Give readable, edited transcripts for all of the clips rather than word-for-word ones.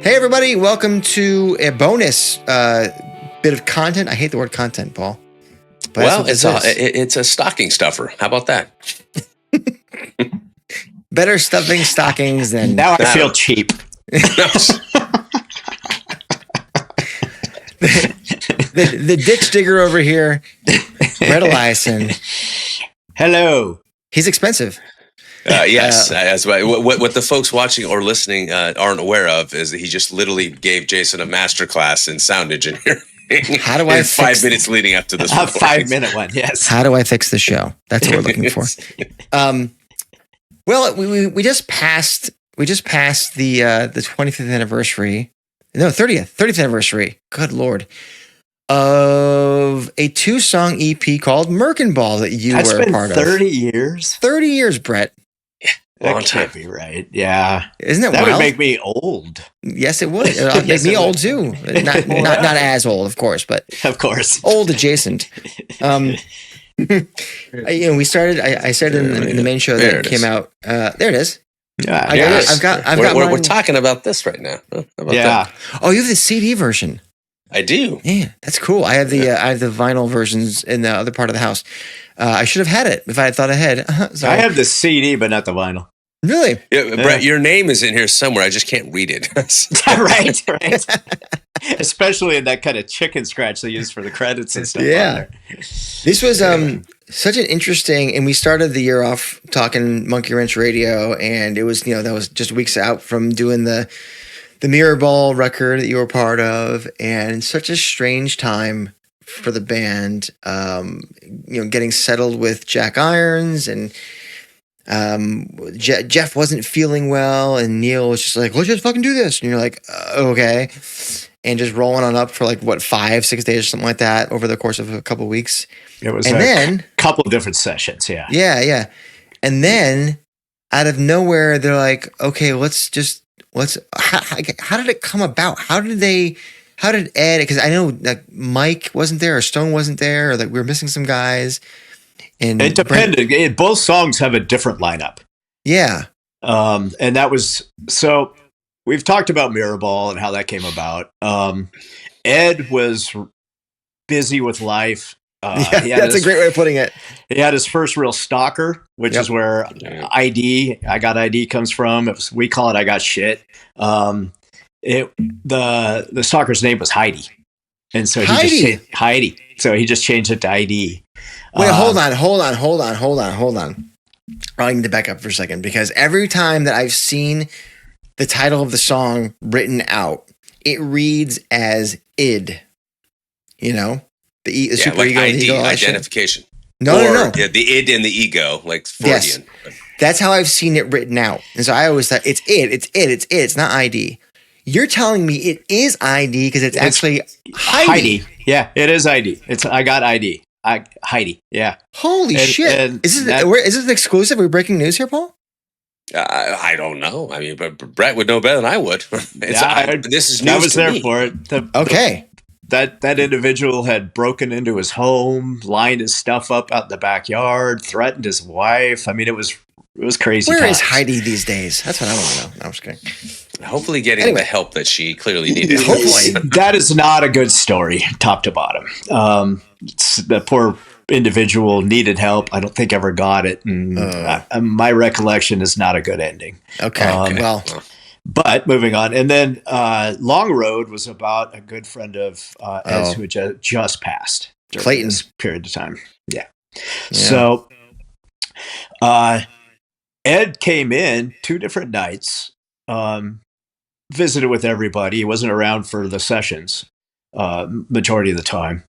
Hey everybody, welcome to a bonus bit of content. I hate the word content, Paul. But well, it's a stocking stuffer. How about that? Better stuffing stockings than... Now I feel cheap. the ditch digger over here, Brett Eliason. Hello. He's expensive. Yes, that's right. What the folks watching or listening aren't aware of is that he just literally gave Jason a masterclass in sound engineering. How do I 5 minutes leading up to this? A 5-minute one, yes. How do I fix the show? That's what we're looking for. Well, we just passed the 25th anniversary. No, 30th anniversary. Good Lord. Of a 2-song EP called Merkin Ball that you were a part of. 30 years? 30 years, Brett. Yeah, that can't be right. Yeah. Isn't it that wild? Would make me old. Yes, it would. It'll make me old too. Not as old, of course, but of course. Old adjacent. We started. I said in the main show that came out. There it is. Yeah, I've got. We're talking about this right now. How about that? Oh, you have the CD version. I do. Yeah, that's cool. I have the vinyl versions in the other part of the house. I should have had it if I had thought ahead. I have the CD, but not the vinyl. Really? Yeah, Brett, your name is in here somewhere. I just can't read it. right. Especially in that kind of chicken scratch they use for the credits and stuff. Yeah. This was such an interesting, and we started the year off talking Monkey Wrench Radio, and it was, that was just weeks out from doing the Mirror Ball record that you were part of, and such a strange time for the band, getting settled with Jack Irons, and Jeff wasn't feeling well, and Neil was just like, let's just fucking do this. And you're like, okay. And just rolling on up for 5-6 days or something like that over the course of a couple of weeks. It was then couple of different sessions. Yeah. Yeah. And then out of nowhere, they're like, okay, how did it come about? How did Ed, because I know Mike wasn't there or Stone wasn't there, or we were missing some guys. And it depended. Both songs have a different lineup. Yeah. And that was, so we've talked about Mirror Ball and how that came about. Ed was busy with life. That's a great way of putting it. He had his first real stalker, which is where I Got ID comes from. We call it I Got Shit. The stalker's name was Heidi. And so Heidi. So he just changed it to ID. Wait, hold on. I need to back up for a second, because every time that I've seen the title of the song written out, it reads as id. The super ego, ID, ego identification. No. Yeah, the id and the ego, like Freudian. Yes. That's how I've seen it written out. And so I always thought it's id. It's not ID. You're telling me it is ID because it's actually Heidi. Yeah, it is ID. It's I Got ID. Heidi. Yeah. Holy shit! Is this an exclusive? Are we breaking news here, Paul? I don't know. I mean, but Brett would know better than I would. This is news. I was there for it. Okay. That individual had broken into his home, lined his stuff up out in the backyard, threatened his wife. I mean, it was crazy. Where is Heidi these days? That's what I want to know. No, I'm just kidding. Hopefully getting the help that she clearly needed. Hopefully. That is not a good story, top to bottom. The poor individual needed help. I don't think ever got it. And my recollection is not a good ending. Okay. Well. But moving on. And then Long Road was about a good friend of Ed's who had just passed during Clayton. This period of time. Yeah. So Ed came in 2 different nights, visited with everybody. He wasn't around for the sessions majority of the time.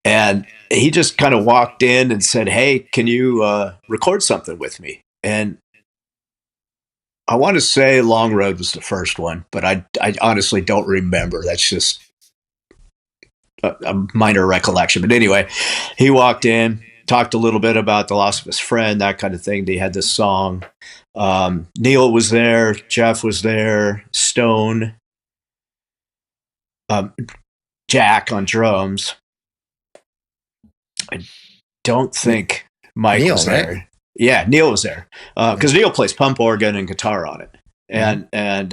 And he just kind of walked in and said, hey, can you record something with me? And I want to say Long Road was the first one, but I honestly don't remember. That's just a minor recollection. But anyway, he walked in, talked a little bit about the loss of his friend, that kind of thing. They had this song. Neil was there. Jeff was there. Stone. Jack on drums. I don't think Mike was there. Right? Yeah, Neil was there because Neil plays pump organ and guitar on it. and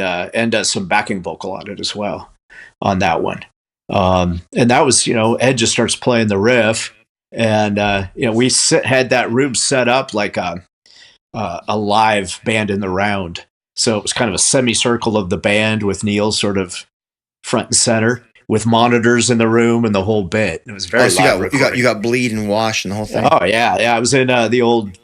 does some backing vocal on it as well on that one. And that was, Ed just starts playing the riff, and we had that room set up like a live band in the round. So it was kind of a semicircle of the band with Neil sort of front and center, with monitors in the room and the whole bit. It was very live. You got bleed and wash and the whole thing. Oh yeah. I was in the old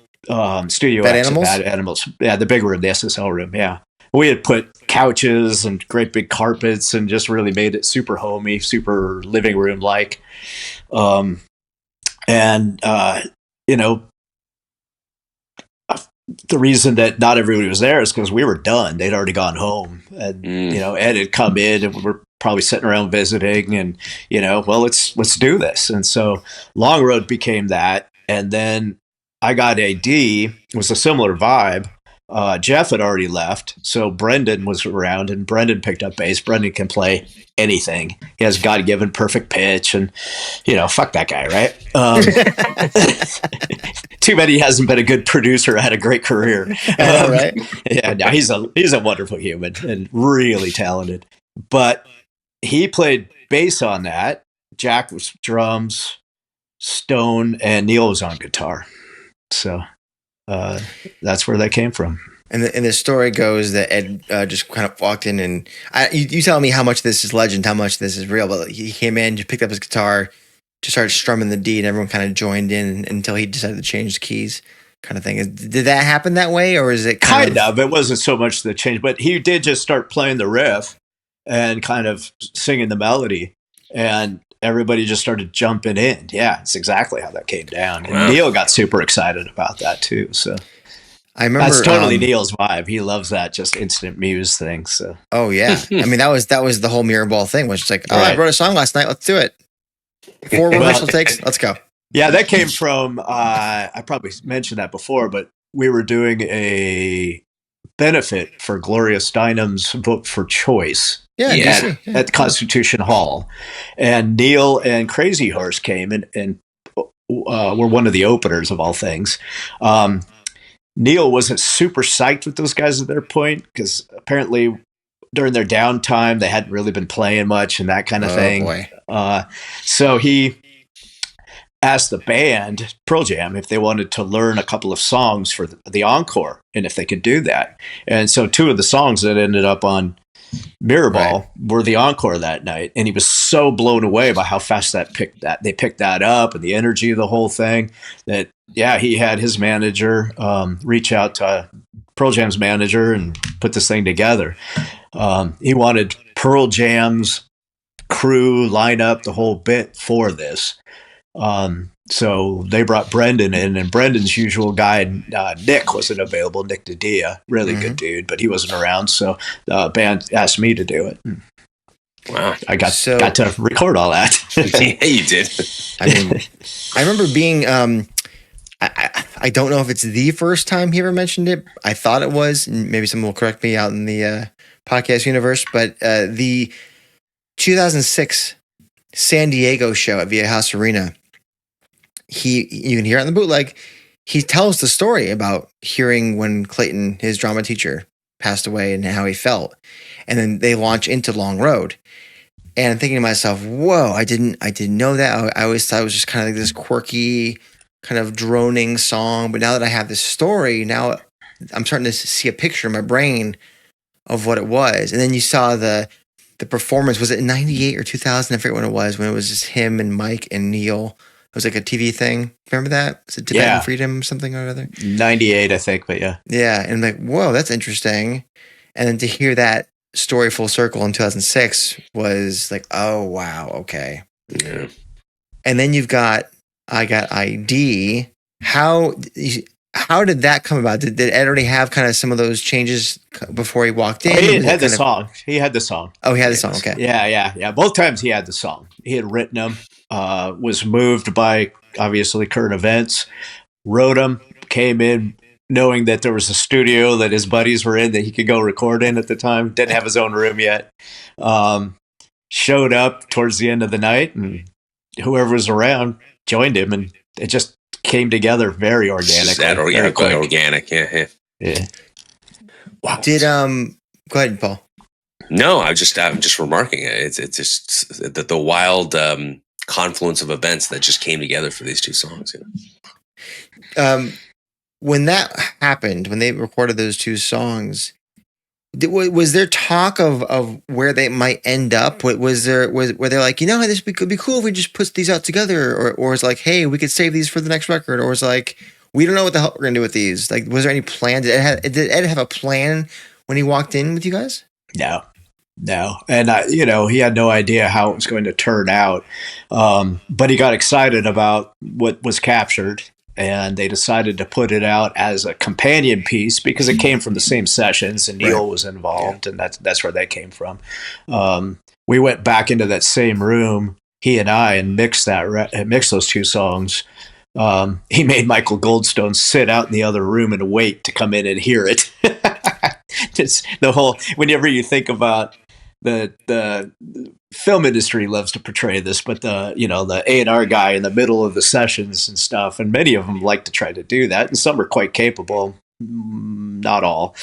studio. Bad Animals? Bad Animals. Yeah, the big room, the SSL room. Yeah, we had put couches and great big carpets and just really made it super homey, super living room like. The reason that not everybody was there is because we were done. They'd already gone home, and Ed had come in, and we were probably sitting around visiting, and let's do this. And so Long Road became that, and then I got AD. It was a similar vibe. Jeff had already left, so Brendan was around, and Brendan picked up bass. Brendan can play anything. He has God-given perfect pitch, and fuck that guy, right? Too bad he hasn't been a good producer or had a great career. Right? Yeah, no, he's a wonderful human and really talented. But he played bass on that. Jack was drums, Stone, and Neil was on guitar. So that's where that came from. And the story goes that Ed just kind of walked in, and you tell me how much this is legend, how much this is real, but he came in, just picked up his guitar, just started strumming the D, and everyone kind of joined in until he decided to change the keys, kind of thing. Did that happen that way, or is it kind of? It wasn't so much the change, but he did just start playing the riff and kind of singing the melody, and everybody just started jumping in. Yeah, it's exactly how that came down. And Neil got super excited about that too. So I remember that's totally Neil's vibe. He loves that just instant muse thing. So oh yeah, I mean that was the whole Merkinball thing, which is like, I wrote a song last night, let's do it. 4 rehearsal takes, let's go. Yeah, that came from I probably mentioned that before, but we were doing a benefit for Gloria Steinem's Vote for Choice. At Constitution Hall, and Neil and Crazy Horse came and were one of the openers of all things. Neil wasn't super psyched with those guys at their point because apparently during their downtime they hadn't really been playing much and that kind of thing. Boy. So he asked the band Pearl Jam if they wanted to learn a couple of songs for the encore and if they could do that. And so 2 of the songs that ended up on Merkinball were the encore that night, and he was so blown away by how fast they picked that up and the energy of the whole thing that he had his manager reach out to Pearl Jam's manager and put this thing together. He wanted Pearl Jam's crew lineup, the whole bit for this. So they brought Brendan in, and Brendan's usual guy, Nick, wasn't available. Nick Didia, really good dude, but he wasn't around. So the band asked me to do it. Wow. I got to record all that. Yeah, you did. I mean, I remember being, I don't know if it's the first time he ever mentioned it. I thought it was, and maybe someone will correct me out in the podcast universe, but the 2006 San Diego show at Via House Arena, you can hear it on the bootleg. He tells the story about hearing when Clayton, his drama teacher, passed away and how he felt. And then they launch into Long Road. And I'm thinking to myself, whoa, I didn't know that. I always thought it was just kind of like this quirky, kind of droning song. But now that I have this story, now I'm starting to see a picture in my brain of what it was. And then you saw the performance. Was it in 98 or 2000? I forget when it was just him and Mike and Neil. It was like a TV thing. Remember that? Was it Tibetan Freedom something or other? 98, I think, but yeah. Yeah, and I'm like, whoa, that's interesting. And then to hear that story full circle in 2006 was like, oh, wow, okay. Yeah. And then I got ID. How did that come about? Did Ed already have kind of some of those changes before he walked in? He had the song. He had the song. Oh, he had the song. Okay. Yeah. Both times he had the song. He had written them, was moved by, obviously, current events, wrote them, came in knowing that there was a studio that his buddies were in that he could go record in at the time. Didn't have his own room yet. Showed up towards the end of the night, and whoever was around joined him, and it just came together very organic. Organic, yeah. Yeah. Wow. Go ahead, Paul. No, I'm just remarking it. It's just the wild confluence of events that just came together for these two songs. When that happened, when they recorded those two songs, was there talk of where they might end up? Were they like, this could be cool if we just put these out together, or it's like, hey, we could save these for the next record, or it's like, we don't know what the hell we're gonna do with these. Like, was there any plan? Did Ed have a plan when he walked in with you guys? No, and he had no idea how it was going to turn out, but he got excited about what was captured. And they decided to put it out as a companion piece because it came from the same sessions, and Neil was involved, and that's where they came from. We went back into that same room, he and I, and mixed those two songs. He made Michael Goldstone sit out in the other room and wait to come in and hear it. Just the whole. Whenever you think about the film industry loves to portray this, but the A&R guy in the middle of the sessions and stuff, and many of them like to try to do that, and some are quite capable, not all.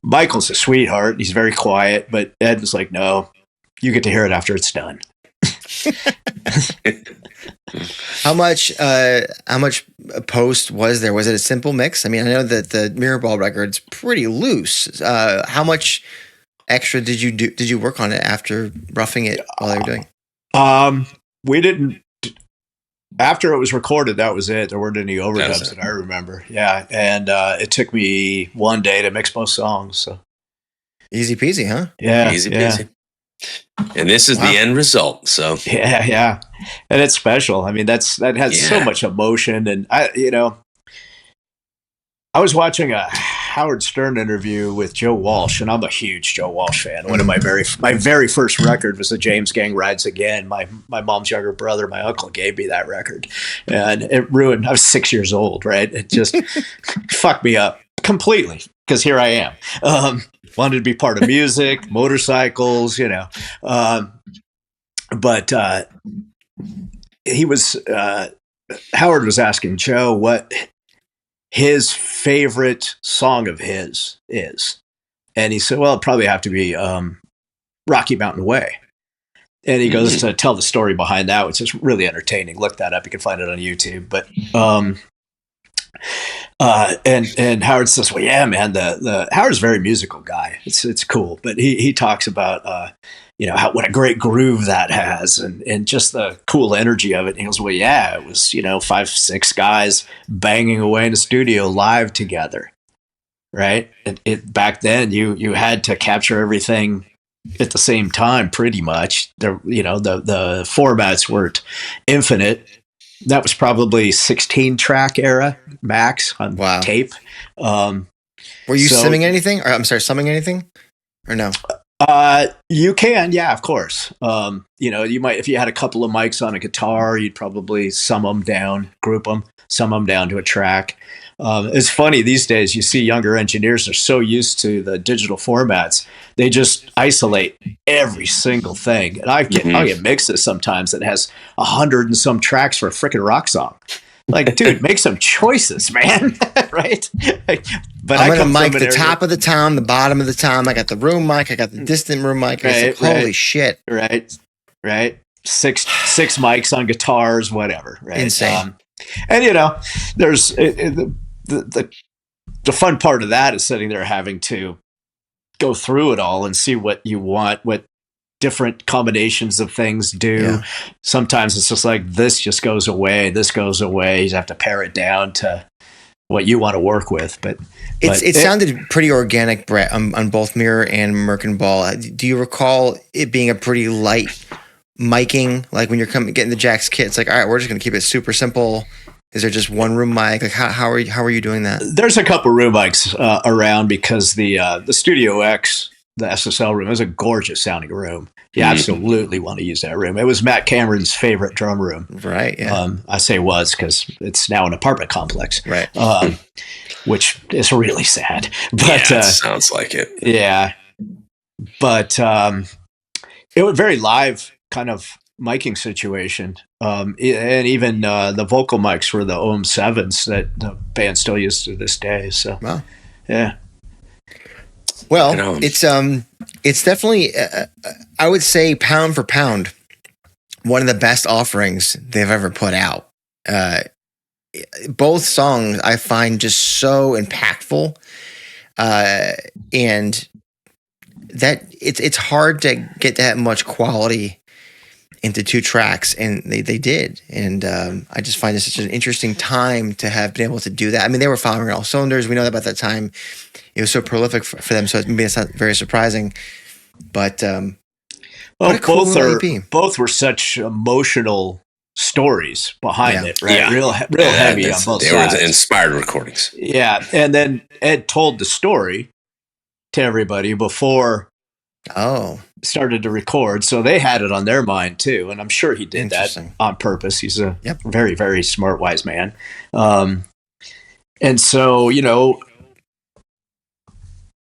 Michael's a sweetheart, he's very quiet, but Ed was like, no, you get to hear it after it's done. How much post was there? Was it a simple mix? I mean, I know that the Merkinball record's pretty loose. How much extra did you do? Did you work on it after roughing it while they were doing? We didn't. After it was recorded, that was it. There weren't any overdubs that I remember. Yeah, and it took me one day to mix both songs. So easy peasy, huh? Yeah, easy peasy. And this is the end result. So yeah, and it's special. I mean, that has so much emotion, and I was watching a Howard Stern interview with Joe Walsh, and I'm a huge Joe Walsh fan. One of my very first record was the James Gang Rides Again. My mom's younger brother, my uncle, gave me that record, and it ruined. I was 6 years old, right? It just fucked me up completely because here I am. Wanted to be part of music, motorcycles, but he was Howard was asking Joe what his favorite song of his is. And he said, well, it'd probably have to be Rocky Mountain Way. And he goes to tell the story behind that, which is really entertaining. Look that up. You can find it on YouTube. But and Howard says, well, yeah, man, the Howard's a very musical guy. It's cool. But he talks about what a great groove that has, and just the cool energy of it. And he goes, well, yeah, it was 5-6 guys banging away in a studio live together, right? It back then you had to capture everything at the same time, pretty much. The formats weren't infinite. That was probably 16-track era max on tape. Were you summing anything? Or I'm sorry, summing anything? Or no? You can, yeah, of course. You might, if you had a couple of mics on a guitar, you'd probably sum them down, group them, sum them down to a track. It's funny these days, you see younger engineers are so used to the digital formats, they just isolate every single thing. And I get mixes sometimes that has 100 and some tracks for a freaking rock song. Like, dude, make some choices, man. Right? But I'm going to mic the top of the tom, the bottom of the tom. I got the room mic. I got the distant room mic. Holy shit. Right. Six mics on guitars, whatever. Right. Insane. And, there's the fun part of that is sitting there having to go through it all and see what you want, what different combinations of things do. Yeah. Sometimes it's just like, this just goes away. This goes away. You have to pare it down to what you want to work with. But it sounded pretty organic, Brett, on both Mirror and Merkin Ball. Do you recall it being a pretty light miking? Like when you're getting the Jack's kit, it's like, all right, we're just going to keep it super simple. Is there just one room mic? Like how are you doing that? There's a couple room mics around because the Studio X, the SSL room, is a gorgeous sounding room. You absolutely want to use that room. It was Matt Cameron's favorite drum room. Right. Yeah. I say was because it's now an apartment complex. Right. Which is really sad. But sounds like it. Yeah. But it was very live kind of miking situation. And even the vocal mics were the OM7s that the band still uses to this day. So, wow. Yeah. Well, it's definitely, I would say, pound for pound, one of the best offerings they've ever put out. Both songs I find just so impactful, and that it's hard to get that much quality into 2 tracks, and they did. And I just find this such an interesting time to have been able to do that. I mean, they were firing all cylinders. We know that about that time. It was so prolific for them, so maybe it's not very surprising. But what a cool both were such emotional stories behind it, right? Real heavy on both sides. They were inspired recordings. Yeah, and then Ed told the story to everybody before started to record, so they had it on their mind too, and I'm sure he did that on purpose. He's a very, very smart, wise man. And so,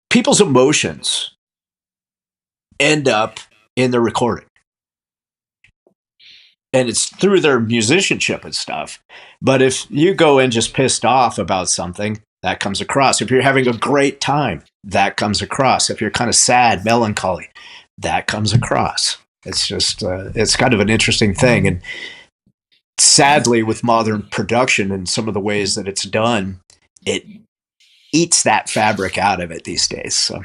people's emotions end up in the recording. And it's through their musicianship and stuff. But if you go in just pissed off about something, that comes across. If you're having a great time, that comes across. If you're kind of sad, melancholy, that comes across. It's just, it's kind of an interesting thing. And sadly, with modern production and some of the ways that it's done, it eats that fabric out of it these days. So.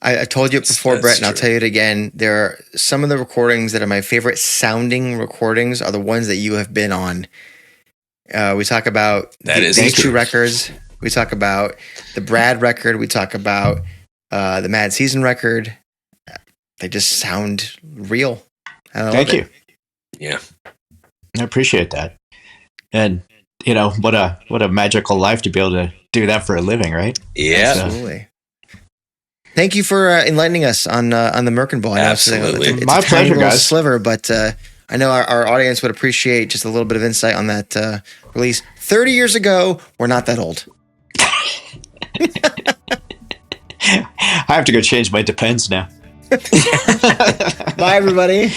I told you it before, Brett, and I'll tell you it again. There are some of the recordings that are my favorite sounding recordings are the ones that you have been on. We talk about these 2 records. We talk about the Brad record. We talk about the Mad Season record. They just sound real. Thank you. Yeah, I appreciate that. And what a magical life to be able to do that for a living, right? Yeah, absolutely. Thank you for enlightening us on the Merkin Ball. Absolutely. It's my pleasure, guys. Sliver, but I know our audience would appreciate just a little bit of insight on that release. 30 years ago, we're not that old. I have to go change my Depends now. Bye, everybody.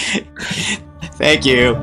Thank you.